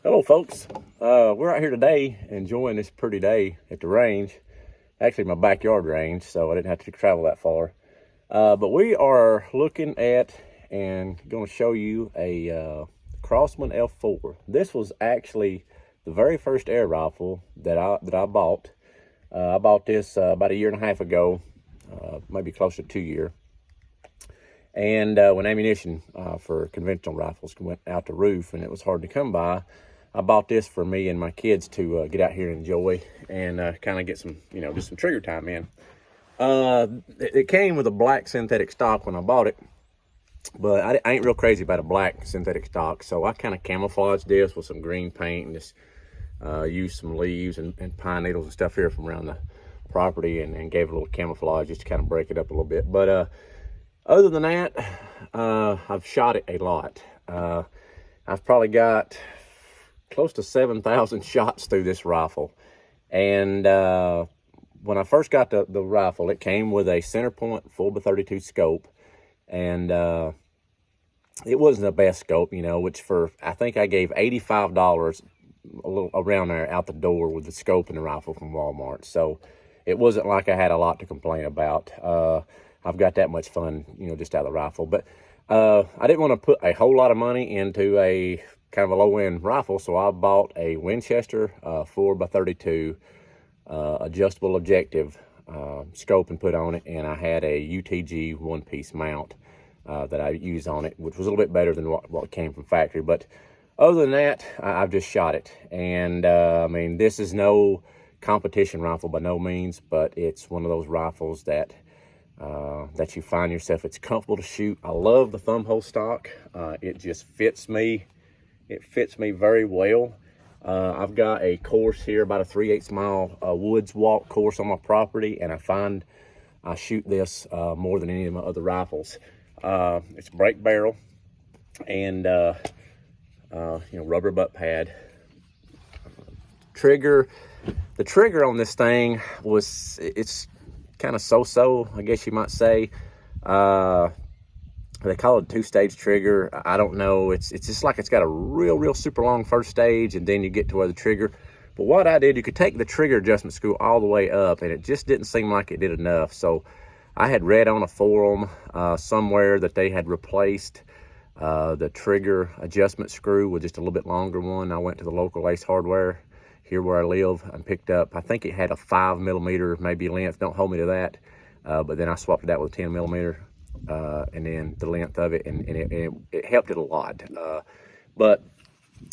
Hello folks, we're out here today enjoying this pretty day at the range. Actually my backyard range, so I didn't have to travel that far. But we are looking at and going to show you a Crosman F4. This was actually the very first air rifle that I bought. I bought this about a year and a half ago, maybe close to 2 years. And when ammunition for conventional rifles went out the roof and it was hard to come by, I bought this for me and my kids to get out here and enjoy and kind of get some, just some trigger time in. It came with a black synthetic stock when I bought it, but I ain't real crazy about a black synthetic stock, so I kind of camouflaged this with some green paint and just used some leaves and pine needles and stuff here from around the property and gave it a little camouflage just to kind of break it up a little bit. But other than that, I've shot it a lot. I've probably got close to 7,000 shots through this rifle. And when I first got the rifle, it came with a center point 4x32 scope. And it wasn't the best scope, which I think I gave $85, a little around there, out the door with the scope and the rifle from Walmart. So it wasn't like I had a lot to complain about. I've got that much fun, just out of the rifle. But I didn't want to put a whole lot of money into a kind of a low-end rifle, so I bought a Winchester 4x32 adjustable objective scope and put on it, and I had a UTG one-piece mount that I used on it, which was a little bit better than what came from factory. But other than that, I've just shot it. And I mean, this is no competition rifle by no means, but it's one of those rifles that you find yourself, it's comfortable to shoot. I love the thumb hole stock. It just fits me. It fits me very well. I've got a course here, about a 3/8 mile woods walk course on my property, and I find I shoot this more than any of my other rifles. It's break barrel and rubber butt pad. The trigger on this thing it's kind of so-so, I guess you might say. They call it a two-stage trigger. I don't know. It's just like it's got a real super long first stage, and then you get to where the trigger. But what I did, you could take the trigger adjustment screw all the way up, and it just didn't seem like it did enough. So I had read on a forum somewhere that they had replaced the trigger adjustment screw with just a little bit longer one. I went to the local Ace Hardware here where I live and picked up, I think it had a 5mm maybe length. Don't hold me to that. But then I swapped it out with a 10mm. And then the length of it, and it helped it a lot. But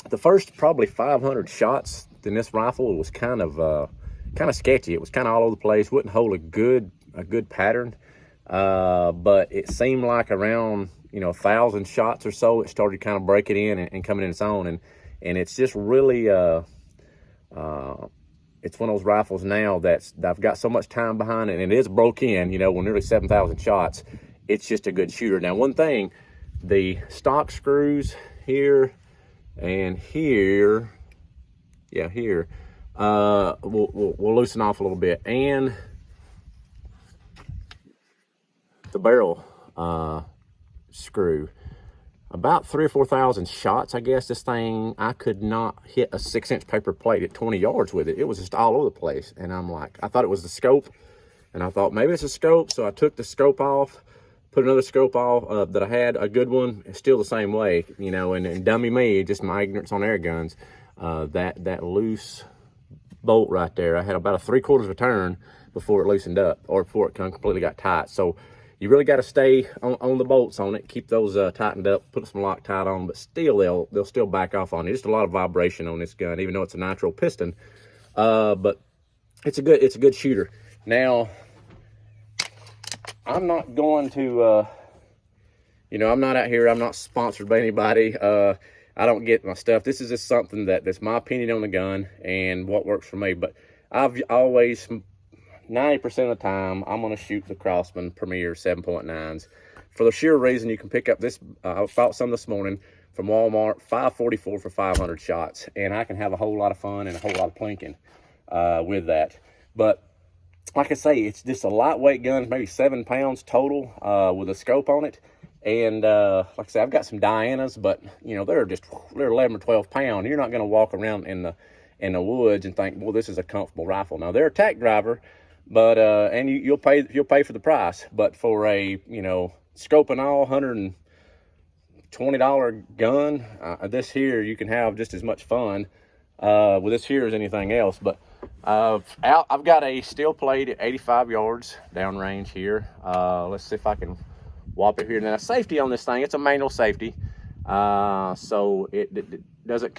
the first probably 500 shots in this rifle was kind of sketchy. It was kind of all over the place. Wouldn't hold a good pattern. But it seemed like around 1,000 shots or so, it started kind of breaking in and coming in its own. And it's just really it's one of those rifles now that I've got so much time behind it, and it is broke in. With nearly 7,000 shots. It's just a good shooter. Now, one thing, the stock screws here and here, here, we'll loosen off a little bit, and the barrel screw. About 3,000 or 4,000 shots, I guess. This thing, I could not hit a 6-inch paper plate at 20 yards with it. It was just all over the place, and I'm like, I thought it was the scope, and I thought maybe it's a scope, so I took the scope off. Put another scope off that I had, a good one. It's still the same way, and dummy me, just my ignorance on air guns. That loose bolt right there, I had about a 3/4 of a turn before it loosened up, or before it completely got tight. So you really got to stay on the bolts on it, keep those tightened up, put some Loctite on, but still they'll still back off on you. Just a lot of vibration on this gun, even though it's a nitro piston. But it's a good shooter. Now, I'm not going to, I'm not out here. I'm not sponsored by anybody. I don't get my stuff. This is just something that's my opinion on the gun and what works for me. But I've always, 90% of the time, I'm going to shoot the Crosman Premier 7.9s for the sheer reason you can pick up this. I bought some this morning from Walmart, $5.44 for 500 shots, and I can have a whole lot of fun and a whole lot of plinking with that. But like I say, it's just a lightweight gun, maybe 7 pounds total with a scope on it. And like I said, I've got some Dianas, but you know, they're 11 or 12 pound. You're not going to walk around in the woods and think, well, this is a comfortable rifle. Now they're a tack driver, but and you'll pay for the price. But for a, you know, scope and all $120 gun, this here, you can have just as much fun with this here as anything else. But I've got a steel plate at 85 yards downrange here. Let's see if I can whop it here. Now, safety on this thing, it's a manual safety, so it doesn't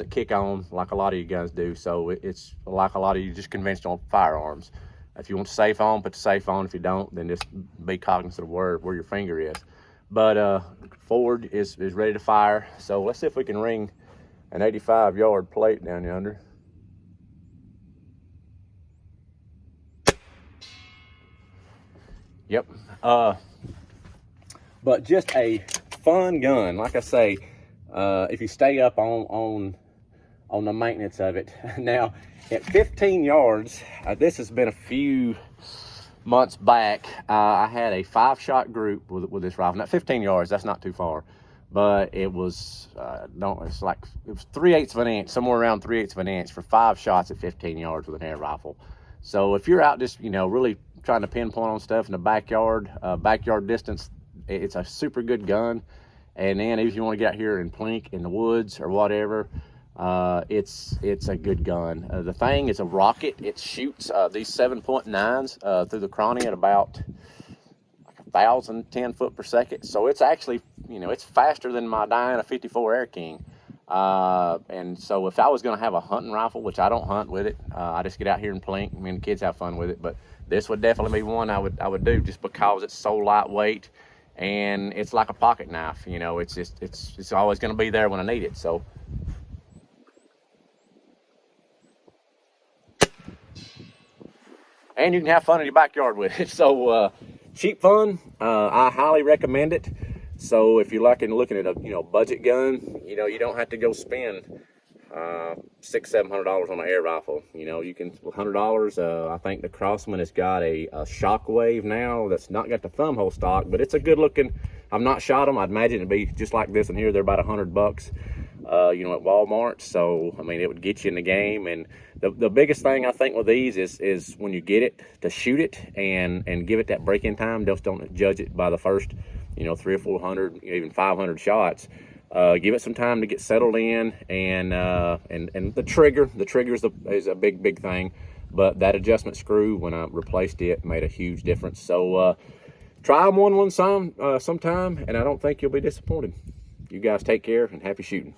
kick on like a lot of you guys do. So it's like a lot of you just conventional firearms. If you want the safe on, put the safe on. If you don't, then just be cognizant of where your finger is. But forward is ready to fire. So let's see if we can ring an 85-yard plate down yonder. Yep. But just a fun gun. Like I say, if you stay up on the maintenance of it. Now, at 15 yards, this has been a few months back. I had a 5-shot group with this rifle. Now, 15 yards, that's not too far. But it was, it was 3/8 of an inch, somewhere around 3/8 of an inch for 5 shots at 15 yards with an air rifle. So if you're out just, you know, really trying to pinpoint on stuff in the backyard, backyard distance, it's a super good gun. And then if you want to get out here and plink in the woods or whatever, it's a good gun. The thing is a rocket. It shoots these 7.9s through the cranny at about 1,010 foot per second. So it's actually, you know, it's faster than my Diana 54 Air King. And so if I was going to have a hunting rifle, which I don't hunt with it, I just get out here and plink. I mean, the kids have fun with it, but this would definitely be one I would do, just because it's so lightweight and it's like a pocket knife. You know, it's always going to be there when I need it. So and you can have fun in your backyard with it. So cheap fun, I highly recommend it. So if you're looking at a, you know, budget gun, you know, you don't have to go spend $600-700 on an air rifle. You know, you can, with $100, I think the Crosman has got a Shockwave now that's not got the thumb hole stock, but it's a good looking. I've not shot them. I'd imagine it'd be just like this in here. They're about $100, you know, at Walmart. So I mean, it would get you in the game. And the biggest thing I think with these is when you get it, to shoot it and give it that break-in time. Just don't judge it by the first, you know, 300 or 400, even 500 shots. Give it some time to get settled in, and the trigger is a big thing. But that adjustment screw, when I replaced it, made a huge difference. So try them sometime, and I don't think you'll be disappointed. You guys take care and happy shooting.